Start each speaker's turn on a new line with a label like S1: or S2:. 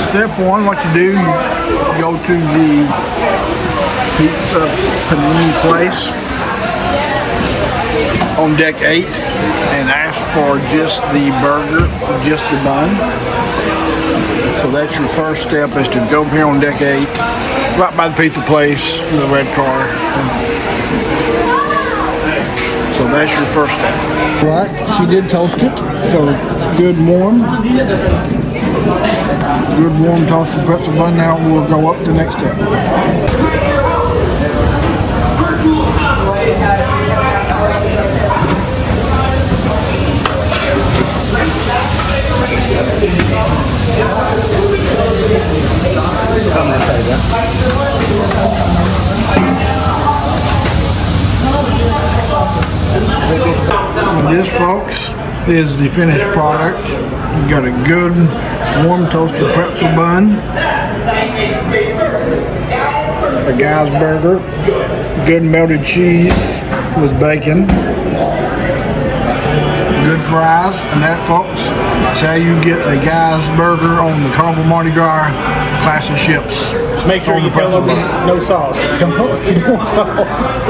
S1: Step one, what you do, you go to the pizza panini place on deck 8 and ask for just the burger, just the bun. So that's your first step, is to go here on deck 8, right by the pizza place, the red car. So that's your first step. Right, she did toast it, so good warm toasted pretzel bun. Now we'll go up to the next step. This, folks, is the finished product. You got a good warm toasted pretzel bun, a guy's burger, good melted cheese with bacon, good fries, and that, folks, is how you get a guy's burger on the Carnival Mardi Gras class of ships.
S2: Just make sure you tell them no sauce. Come on, no sauce.